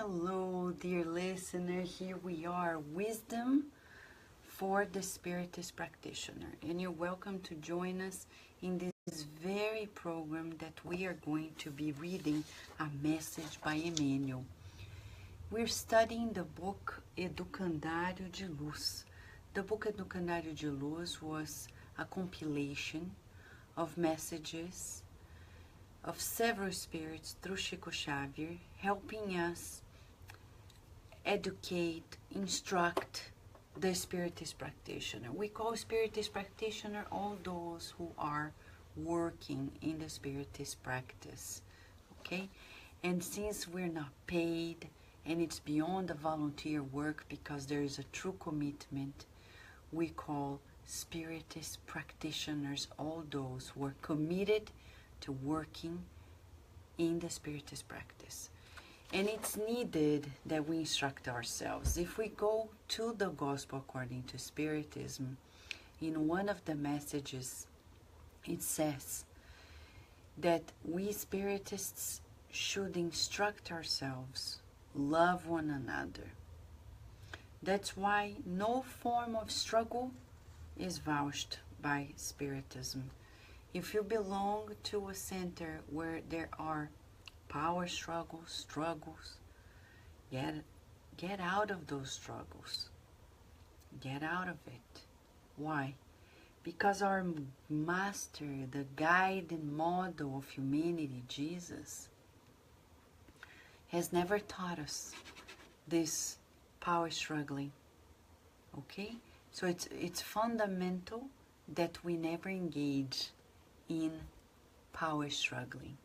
Hello, dear listener. Here we are, Wisdom for the Spiritist Practitioner. And you're welcome to join us in this very program that we are going to be reading a message by Emmanuel. We're studying the book Educandário de Luz. The book Educandário de Luz was a compilation of messages of several spirits through Chico Xavier, helping us educate, instruct the Spiritist Practitioner. We call Spiritist Practitioner all those who are working in the Spiritist practice, okay? And since we're not paid, and it's beyond the volunteer work because there is a true commitment, we call Spiritist Practitioners all those who are committed to working in the Spiritist practice. And it's needed that we instruct ourselves. If we go to the Gospel according to Spiritism, in one of the messages, it says that we Spiritists should instruct ourselves, love one another. That's why no form of struggle is vouched by Spiritism. If you belong to a center where there are power struggles, get out of those struggles. Get out of it. Why? Because our master, the guide and model of humanity, Jesus, has never taught us this power struggling. Okay? So it's fundamental that we never engage in power struggling.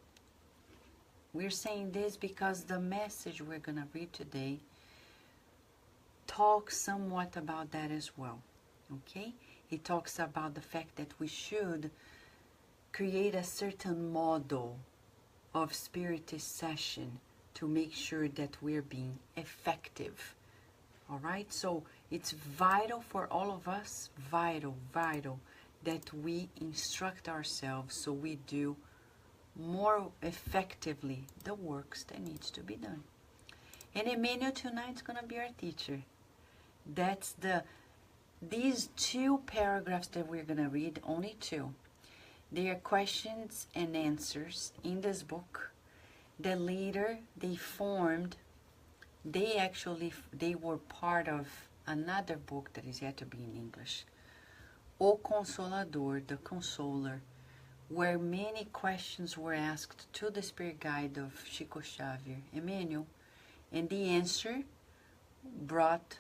We're saying this because the message we're going to read today talks somewhat about that as well. Okay? It talks about the fact that we should create a certain model of Spiritist session to make sure that we're being effective. All right? So it's vital for all of us, vital, that we instruct ourselves so we do more effectively the works that needs to be done. And Emmanuel tonight is going to be our teacher. That's these two paragraphs that we're going to read, only two. They are questions and answers in this book that later they were part of another book that is yet to be in English, O Consolador, the Consoler, where many questions were asked to the spirit guide of Chico Xavier, Emmanuel, and the answer brought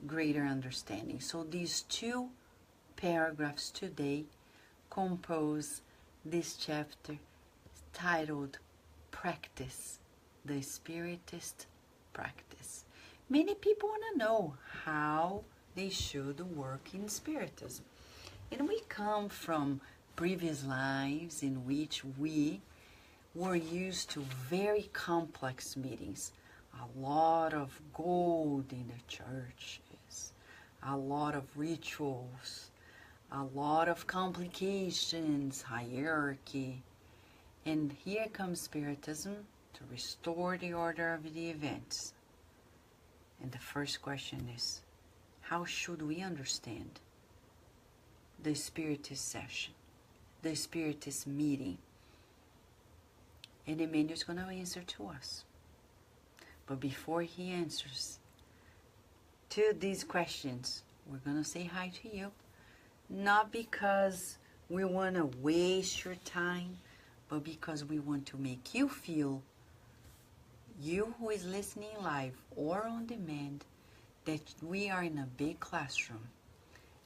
greater understanding. So these two paragraphs today compose this chapter titled Practice, the Spiritist Practice. Many people want to know how they should work in Spiritism. And we come from previous lives in which we were used to very complex meetings. A lot of gold in the churches, a lot of rituals, a lot of complications, hierarchy. And here comes Spiritism to restore the order of the events. And the first question is, how should we understand the Spiritist session, the Spiritist meeting? And Emmanuel is going to answer to us. But before he answers to these questions, we're going to say hi to you. Not because we want to waste your time, but because we want to make you feel, you who is listening live or on demand, that we are in a big classroom.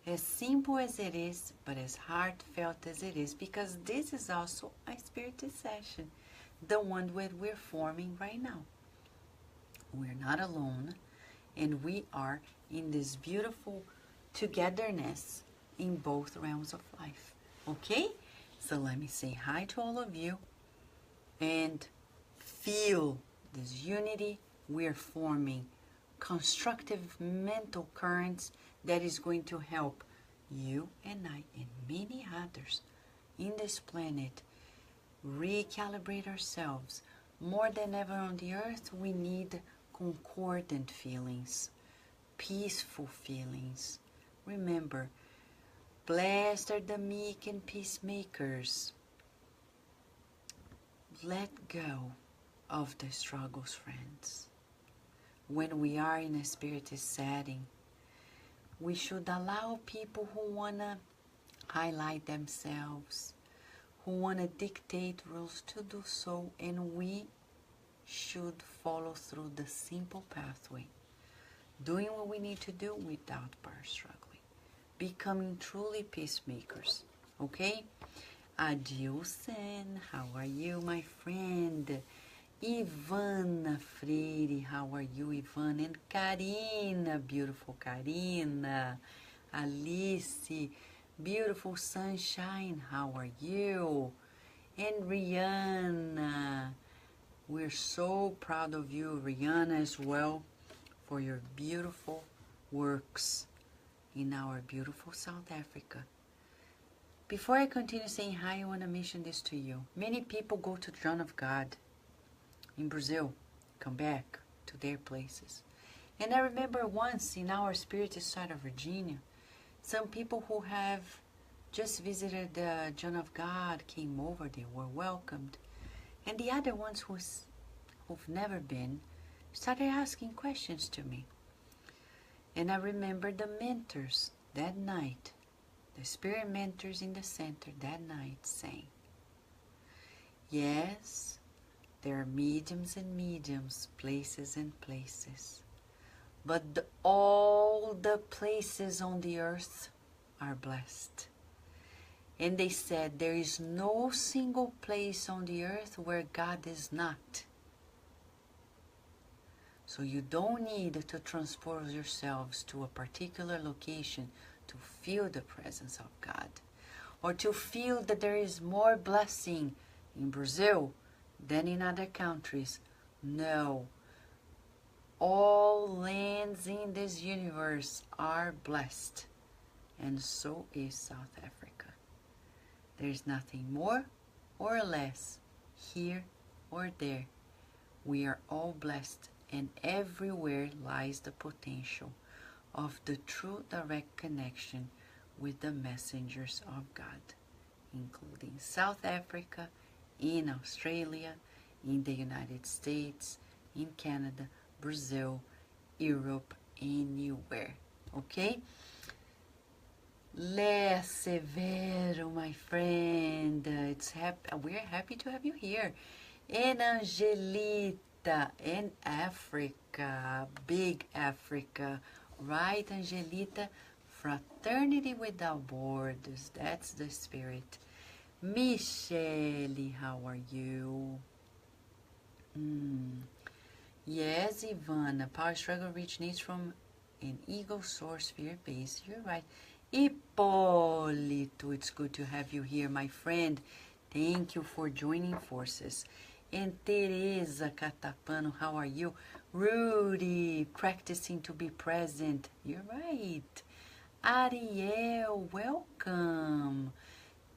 As simple as it is, but as heartfelt as it is, because this is also a Spiritist session, the one that we're forming right now. We're not alone, and we are in this beautiful togetherness in both realms of life. Okay? So let me say hi to all of you and feel this unity. We're forming constructive mental currents that is going to help you and I and many others in this planet recalibrate ourselves. More than ever on the earth, we need concordant feelings, peaceful feelings. Remember, blessed are the meek and peacemakers. Let go of the struggles, friends. When we are in a spiritist setting, we should allow people who want to highlight themselves, who want to dictate rules to do so, and we should follow through the simple pathway, doing what we need to do without power struggling, becoming truly peacemakers. Okay? Adilson, how are you, my friend? Ivana Freire, how are you, Ivana? And Karina, beautiful Karina. Alice, beautiful Sunshine, how are you? And Rihanna, we're so proud of you, Rihanna, as well, for your beautiful works in our beautiful South Africa. Before I continue saying hi, I want to mention this to you. Many people go to John of God in Brazil, come back to their places. And I remember once in our Spiritist side of Virginia, some people who have just visited the John of God came over, they were welcomed. And the other ones who've never been started asking questions to me. And I remember the mentors that night, the spirit mentors in the center that night saying, yes, there are mediums and mediums, places and places. But all the places on the earth are blessed. And they said there is no single place on the earth where God is not. So you don't need to transport yourselves to a particular location to feel the presence of God, or to feel that there is more blessing in Brazil than in other countries. No. All lands in this universe are blessed, and so is South Africa. There is nothing more or less, here or there. We are all blessed, and everywhere lies the potential of the true direct connection with the messengers of God, including South Africa, in Australia, in the United States, in Canada, Brazil, Europe, anywhere. Okay? Lé Severo, my friend, we're happy to have you here. And Angelita, in Africa, big Africa, right, Angelita? Fraternity without borders, that's the spirit. Michelle, how are you? Yes, Ivana, power struggle originates from an ego source fear base. You're right. Hipólito, it's good to have you here, my friend. Thank you for joining forces. And Teresa Catapano, how are you? Rudy, practicing to be present. You're right. Ariel, welcome.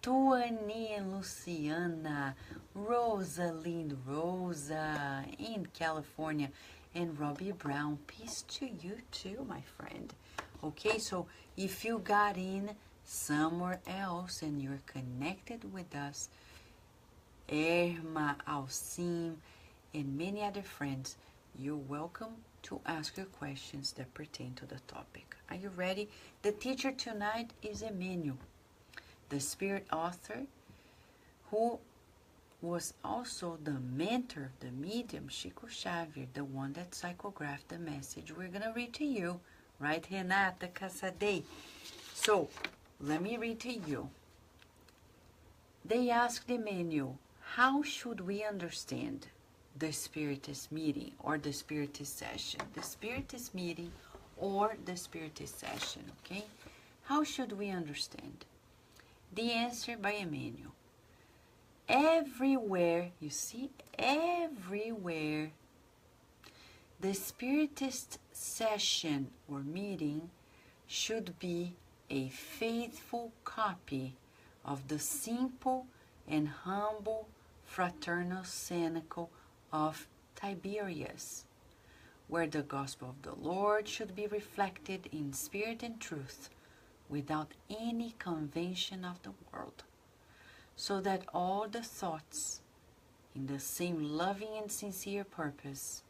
Tuani and Luciana, Rosalind Rosa in California, and Robbie Brown. Peace to you too, my friend. Okay, so if you got in somewhere else and you're connected with us, Irma, Alcim, and many other friends, you're welcome to ask your questions that pertain to the topic. Are you ready? The teacher tonight is Emmanuel, the spirit author, who was also the mentor, the medium, Chico Xavier, the one that psychographed the message we're going to read to you. Right, Renata Cassadei? So, let me read to you. They asked Emmanuel, how should we understand the Spiritist meeting or the Spiritist session? The Spiritist meeting or the Spiritist session, okay? How should we understand? The answer by Emmanuel. Everywhere, you see, everywhere, the Spiritist session or meeting should be a faithful copy of the simple and humble fraternal cenacle of Tiberius, where the gospel of the Lord should be reflected in spirit and truth, without any convention of the world, so that all the thoughts, in the same loving and sincere purpose,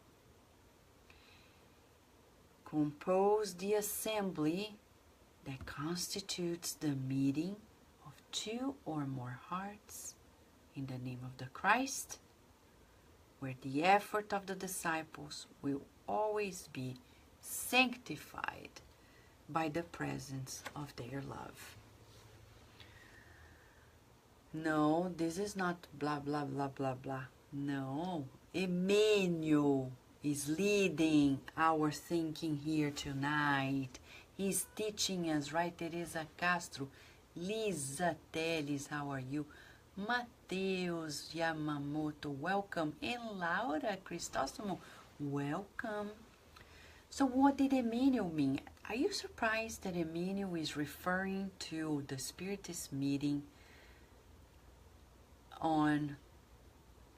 compose the assembly that constitutes the meeting of two or more hearts in the name of the Christ, where the effort of the disciples will always be sanctified by the presence of their love. No, this is not blah, blah, blah, blah, blah. No, Emmanuel is leading our thinking here tonight. He's teaching us, right? Teresa Castro, Lisa Teles, how are you? Mateus Yamamoto, welcome. And Laura Cristostomo, welcome. So what did Emmanuel mean? Are you surprised that Emmanuel is referring to the Spiritist meeting on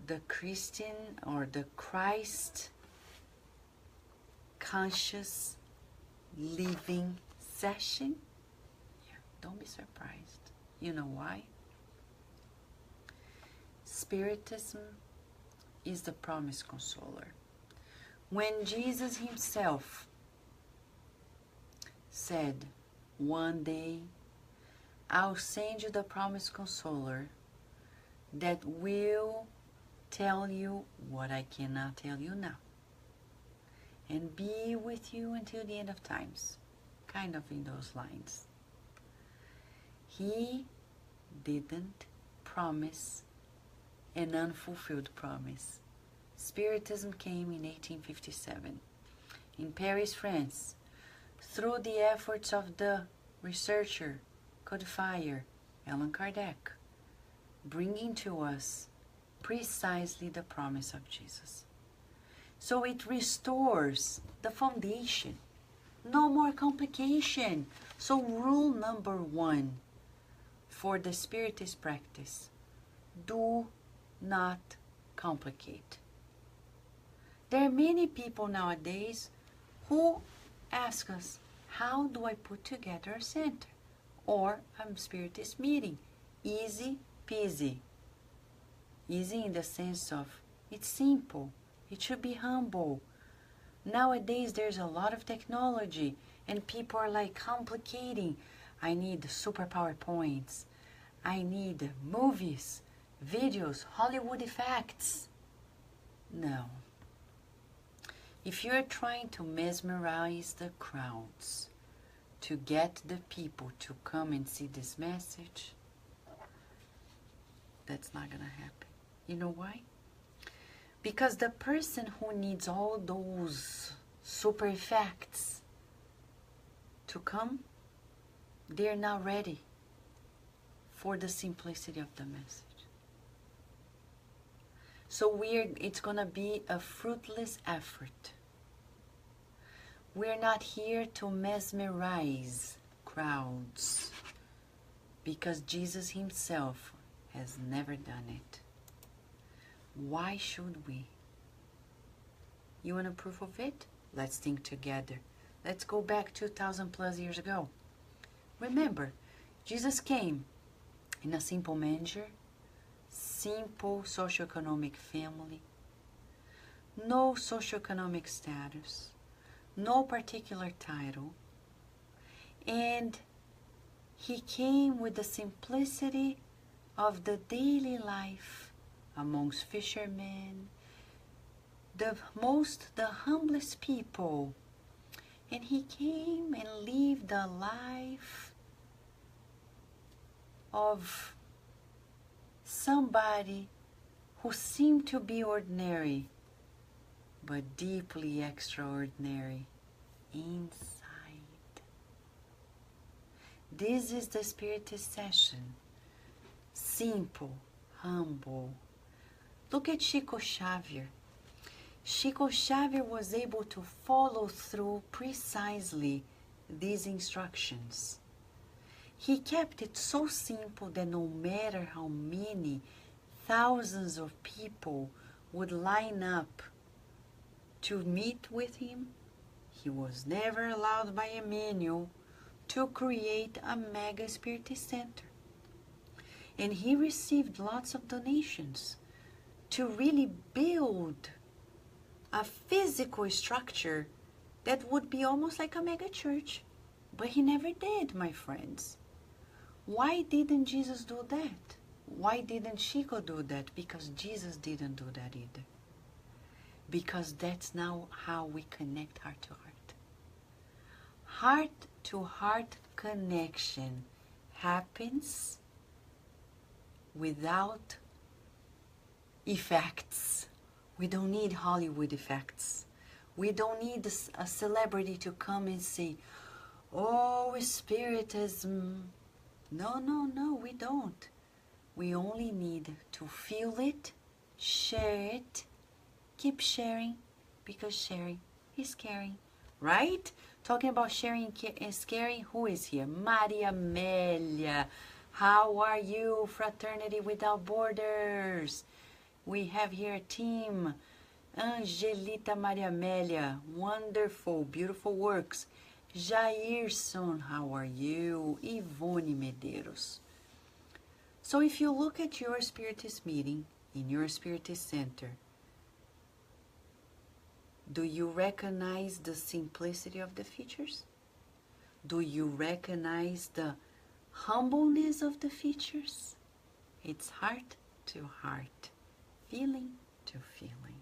the Christian or the Christ conscious living session? Yeah, don't be surprised. You know why? Spiritism is the promise consoler. When Jesus himself said, one day I'll send you the promise consoler that will tell you what I cannot tell you now, and be with you until the end of times, kind of in those lines. He didn't promise an unfulfilled promise. Spiritism came in 1857 in Paris, France, through the efforts of the researcher, codifier, Allan Kardec, bringing to us precisely the promise of Jesus. So it restores the foundation. No more complication. So rule number 1 for the Spiritist practice: do not complicate. There are many people nowadays who ask us, how do I put together a center or a Spiritist meeting? Easy peasy. Easy in the sense of it's simple. It should be humble. Nowadays there's a lot of technology and people are like complicating. I need super PowerPoints. I need movies, videos, Hollywood effects. No. If you're trying to mesmerize the crowds to get the people to come and see this message, that's not going to happen. You know why? Because the person who needs all those super effects to come, they're not ready for the simplicity of the message. So it's going to be a fruitless effort. We're not here to mesmerize crowds, because Jesus himself has never done it. Why should we? You want a proof of it? Let's think together. Let's go back 2,000 plus years ago. Remember, Jesus came in a simple manger, simple socioeconomic family, no socioeconomic status, no particular title, and he came with the simplicity of the daily life amongst fishermen, the humblest people. And he came and lived a life of somebody who seemed to be ordinary, but deeply extraordinary inside. This is the Spiritist session. Simple, humble. Look at Chico Xavier. Chico Xavier was able to follow through precisely these instructions. He kept it so simple that no matter how many thousands of people would line up to meet with him, he was never allowed by Emmanuel to create a mega Spiritist center. And he received lots of donations to really build a physical structure that would be almost like a mega church. But he never did, my friends. Why didn't Jesus do that? Why didn't Chico do that? Because Jesus didn't do that either. Because that's now how we connect heart to heart. Heart to heart connection happens without effects. We don't need Hollywood effects. We don't need a celebrity to come and say, oh, Spiritism. No, we don't. We only need to feel it, share it, keep sharing, because sharing is caring, right? Talking about sharing is caring, who is here? Maria Amelia. How are you, Fraternity Without Borders? We have here a team. Angelita Maria Amelia, wonderful, beautiful works. Jairson, how are you? Ivone Medeiros. So if you look at your Spiritist meeting in your Spiritist center, do you recognize the simplicity of the features? Do you recognize the humbleness of the features? It's heart to heart, feeling to feeling.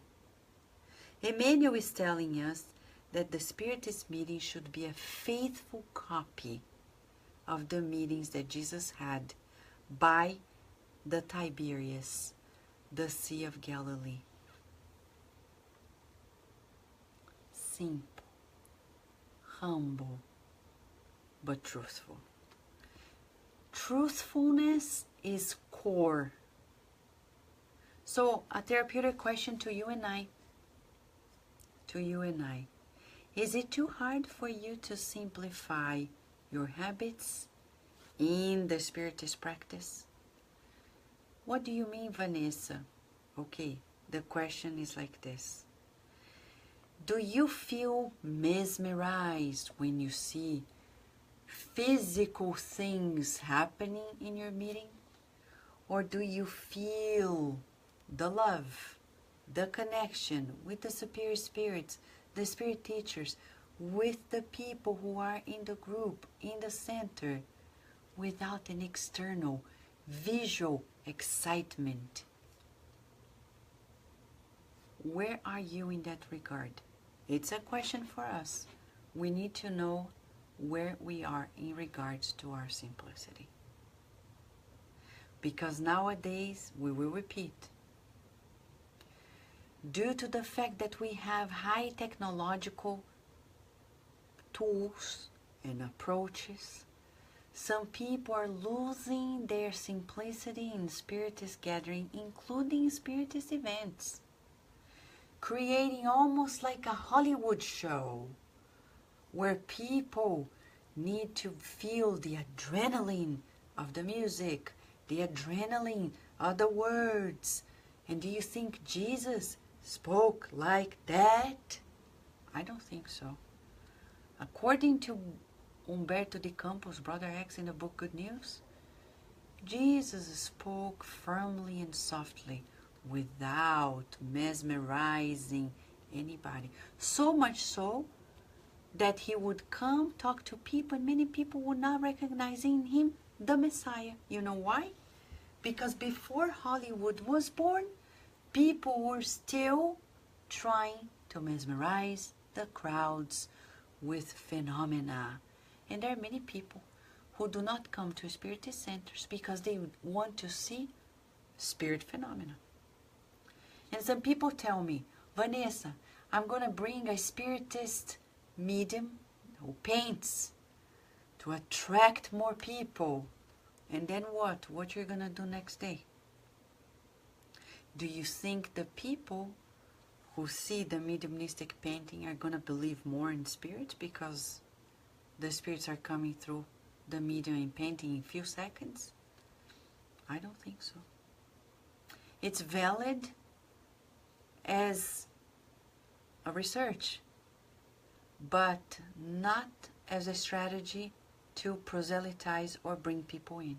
Emmanuel is telling us that the Spiritist meeting should be a faithful copy of the meetings that Jesus had by the Tiberias, the Sea of Galilee. Simple, humble, but truthful. Truthfulness is core. So, a therapeutic question to you and I. Is it too hard for you to simplify your habits in the Spiritist practice? What do you mean, Vanessa? Okay, the question is like this. Do you feel mesmerized when you see physical things happening in your meeting? Or do you feel the love, the connection with the superior spirits, the spirit teachers, with the people who are in the group, in the center, without an external visual excitement? Where are you in that regard? It's a question for us. We need to know where we are in regards to our simplicity. Because nowadays, we will repeat, due to the fact that we have high technological tools and approaches, some people are losing their simplicity in Spiritist gathering, including Spiritist events, creating almost like a Hollywood show where people need to feel the adrenaline of the music, the adrenaline of the words. And do you think Jesus spoke like that? I don't think so. According to Humberto de Campos, Brother X, in the book Good News, Jesus spoke firmly and softly without mesmerizing anybody. So much so that he would come, talk to people, and many people would not recognize in him the Messiah. You know why? Because before Hollywood was born, people were still trying to mesmerize the crowds with phenomena. And there are many people who do not come to Spiritist centers because they want to see spirit phenomena. And some people tell me, Vanessa, I'm going to bring a Spiritist medium who paints to attract more people. And then what? What you're going to do next day? Do you think the people who see the mediumistic painting are going to believe more in spirits because the spirits are coming through the medium and painting in a few seconds? I don't think so. It's valid as a research, but not as a strategy to proselytize or bring people in.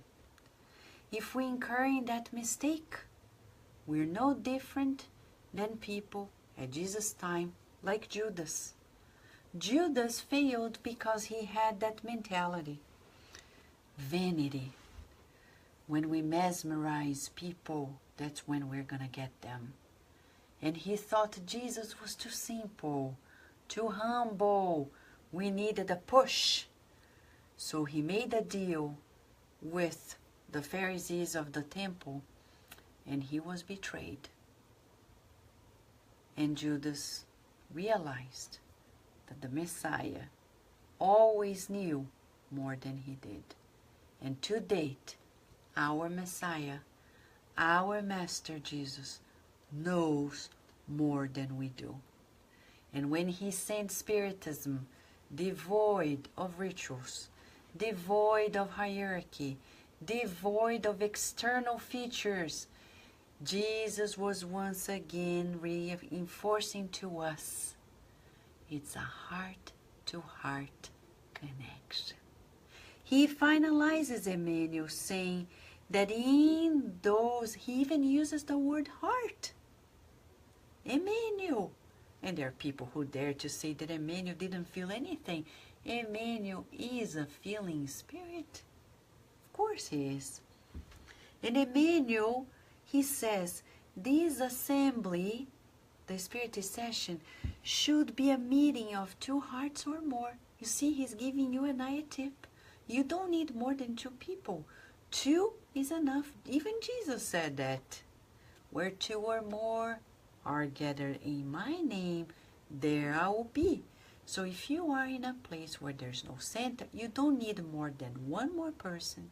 If we incur in that mistake, we're no different than people at Jesus' time, like Judas. Judas failed because he had that mentality. Vanity. When we mesmerize people, that's when we're going to get them. And he thought Jesus was too simple, too humble. We needed a push. So he made a deal with the Pharisees of the temple, and he was betrayed. And Judas realized that the Messiah always knew more than he did. And to date, our Messiah, our Master Jesus, knows more than we do. And when he sent Spiritism, devoid of rituals, devoid of hierarchy, devoid of external features, Jesus was once again reinforcing to us, it's a heart-to-heart connection. He finalizes Emmanuel saying that in those, he even uses the word heart. Emmanuel. And there are people who dare to say that Emmanuel didn't feel anything. Emmanuel is a feeling spirit. Of course he is. And Emmanuel, he says, this assembly, the Spiritist session, should be a meeting of 2 hearts or more. You see, he's giving you and I a tip. You don't need more than 2 people. 2 is enough. Even Jesus said that. Where 2 or more are gathered in my name, there I will be. So if you are in a place where there's no center, you don't need more than 1 more person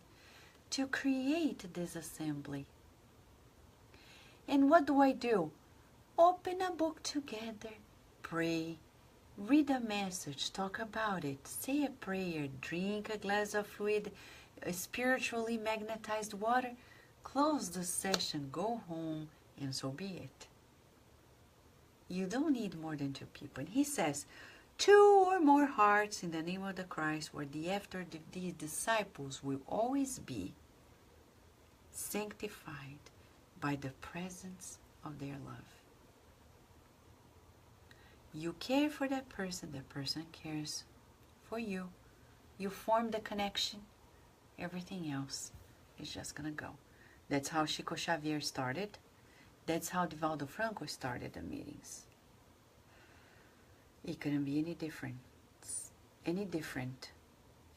to create this assembly. And what do? Open a book together, pray, read a message, talk about it, say a prayer, drink a glass of fluid, spiritually magnetized water, close the session, go home, and so be it. You don't need more than 2 people. And he says, 2 or more hearts in the name of the Christ, where after these disciples will always be sanctified by the presence of their love. You care for that person cares for you. You form the connection, everything else is just going to go. That's how Chico Xavier started. That's how Divaldo Franco started the meetings. It couldn't be any different.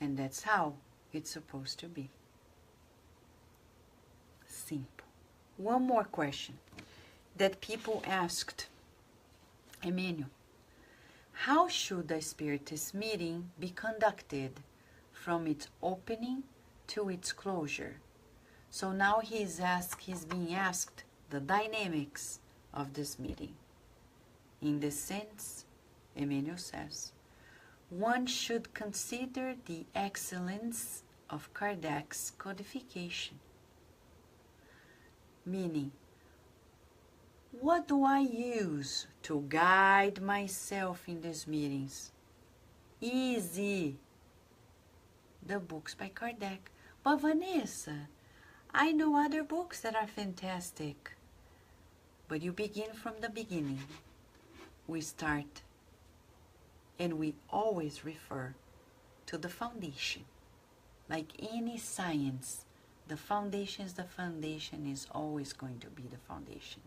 And that's how it's supposed to be. Simple. One more question that people asked Emmanuel. How should a Spiritist meeting be conducted from its opening to its closure? So now he's being asked the dynamics of this meeting. In this sense, Emmanuel says, one should consider the excellence of Kardec's codification. Meaning, what do I use to guide myself in these meetings? Easy. The books by Kardec. But Vanessa, I know other books that are fantastic. But you begin from the beginning. We start, and we always refer to the foundation. Like any science, the foundation is always going to be the foundation.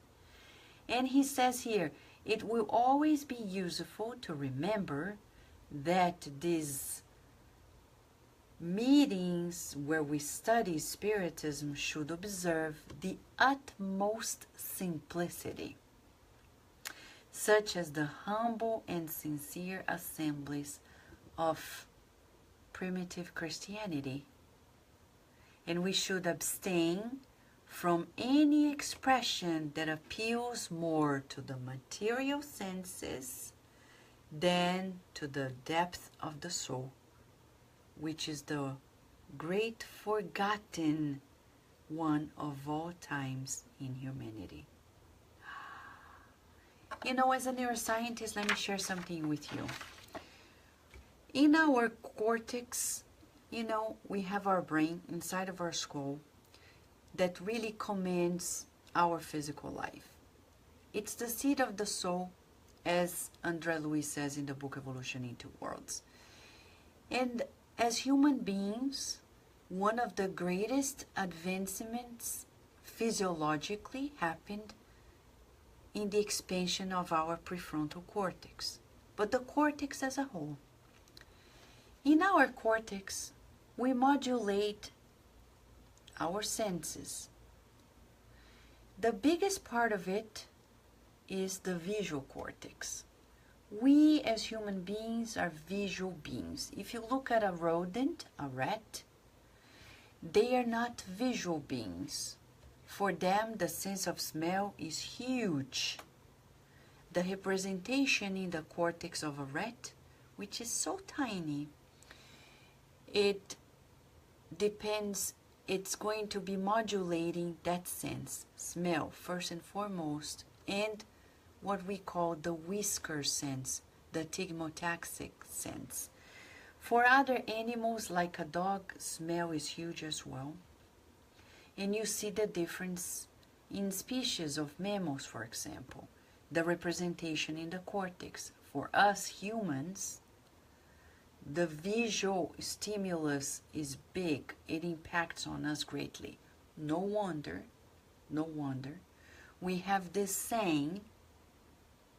And he says here, it will always be useful to remember that these meetings where we study Spiritism should observe the utmost simplicity, such as the humble and sincere assemblies of primitive Christianity. And we should abstain from any expression that appeals more to the material senses than to the depth of the soul, which is the great forgotten one of all times in humanity. You know, as a neuroscientist, let me share something with you. In our cortex, you know, we have our brain inside of our skull that really commands our physical life. It's the seat of the soul, as André Luiz says in the book Evolution in Two Worlds. And as human beings, one of the greatest advancements physiologically happened in the expansion of our prefrontal cortex, but the cortex as a whole. In our cortex, we modulate our senses. The biggest part of it is the visual cortex. We as human beings are visual beings. If you look at a rodent, a rat, they are not visual beings. For them, the sense of smell is huge. The representation in the cortex of a rat, which is so tiny, it depends, it's going to be modulating that sense, smell first and foremost, and what we call the whisker sense, the tigmotaxic sense. For other animals like a dog, smell is huge as well. And you see the difference in species of mammals, for example, the representation in the cortex. For us humans, the visual stimulus is big. It impacts on us greatly. No wonder, we have this saying,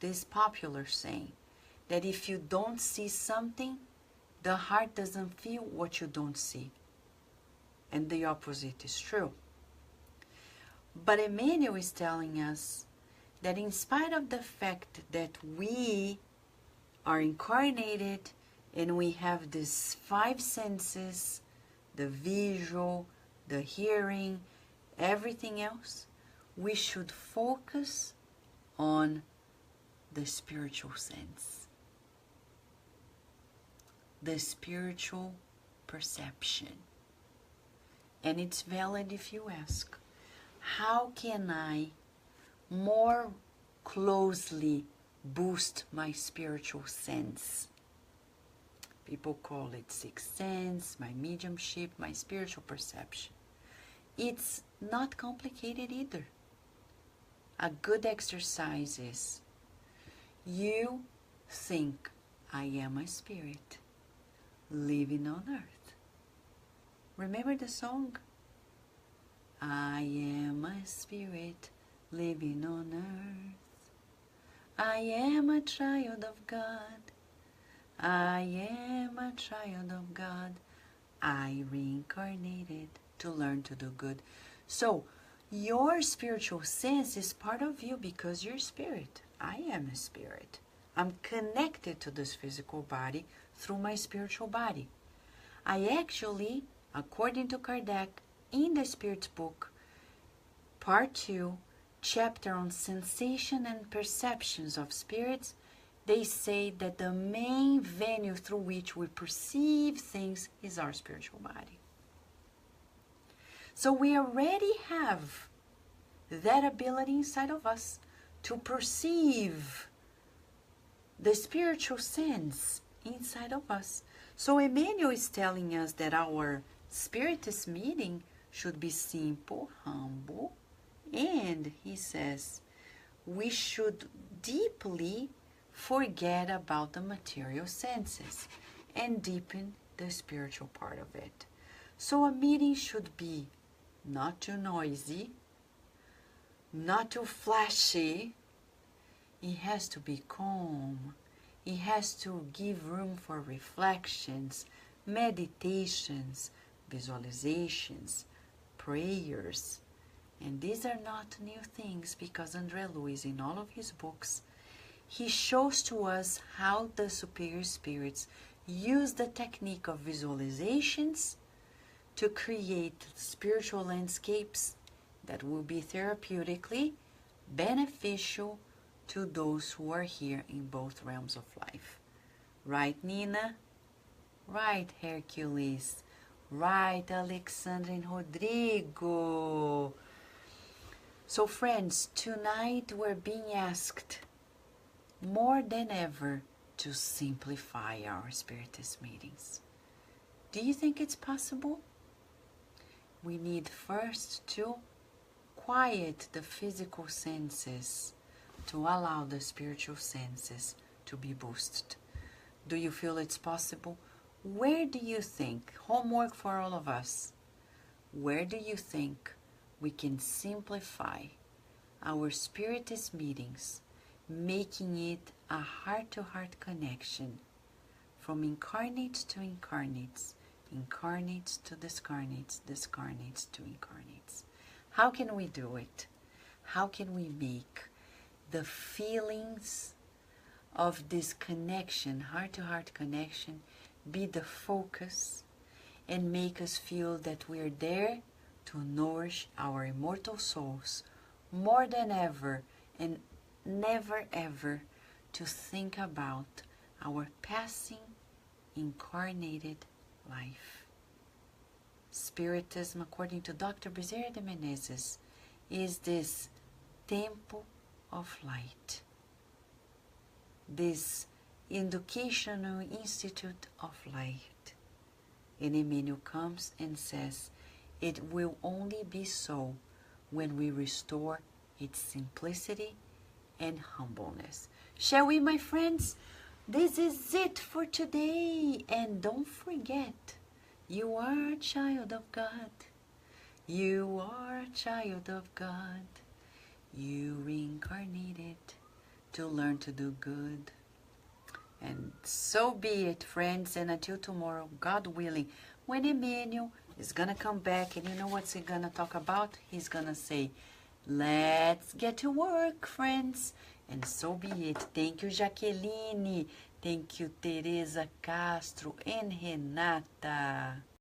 this popular saying, that if you don't see something, the heart doesn't feel what you don't see. And the opposite is true. But Emmanuel is telling us that in spite of the fact that we are incarnated and we have these five senses, the visual, the hearing, everything else, we should focus on the spiritual sense, the spiritual perception. And it's valid if you ask, how can I more closely boost my spiritual sense? People call it sixth sense, my mediumship, my spiritual perception. It's not complicated either. A good exercise is, you think, I am a spirit living on earth. Remember the song? I am a spirit living on earth. I am a child of God. I am a child of God. I reincarnated to learn to do good. So, your spiritual sense is part of you because you're spirit. I am a spirit. I'm connected to this physical body through my spiritual body. I actually, according to Kardec, in the Spirit's book, Part 2, chapter on sensation and perceptions of spirits, they say that the main venue through which we perceive things is our spiritual body. So we already have that ability inside of us to perceive the spiritual sense inside of us. So Emmanuel is telling us that our Spiritist meeting should be simple, humble, and he says we should deeply forget about the material senses and deepen the spiritual part of it. So a meeting should be not too noisy, not too flashy. It has to be calm. It has to give room for reflections, meditations, visualizations, prayers. And these are not new things because André Luiz, in all of his books, he shows to us how the superior spirits use the technique of visualizations to create spiritual landscapes that will be therapeutically beneficial to those who are here in both realms of life. Right, Nina? Right, Hercules? Right, Alexandra and Rodrigo? So friends, tonight we're being asked more than ever to simplify our Spiritist meetings. Do you think it's possible? We need first to quiet the physical senses to allow the spiritual senses to be boosted. Do you feel it's possible? Where do you think, homework for all of us, where do you think we can simplify our Spiritist meetings, making it a heart-to-heart connection from incarnates to incarnates, incarnates to discarnates, discarnates to incarnates? How can we do it? How can we make the feelings of this connection, heart-to-heart connection, be the focus and make us feel that we are there to nourish our immortal souls more than ever, and never ever to think about our passing incarnated life. Spiritism, according to Dr. Bezerra de Menezes, is this temple of light, this educational institute of light. And Emmanuel comes and says, it will only be so when we restore its simplicity and humbleness. Shall we, my friends? This is it for today. And don't forget, you are a child of God. You are a child of God. You reincarnated to learn to do good. And so be it, friends. And until tomorrow, God willing, when Emmanuel is going to come back, and you know what's he going to talk about? He's going to say, let's get to work, friends. And so be it. Thank you, Jaqueline. Thank you, Teresa Castro and Renata.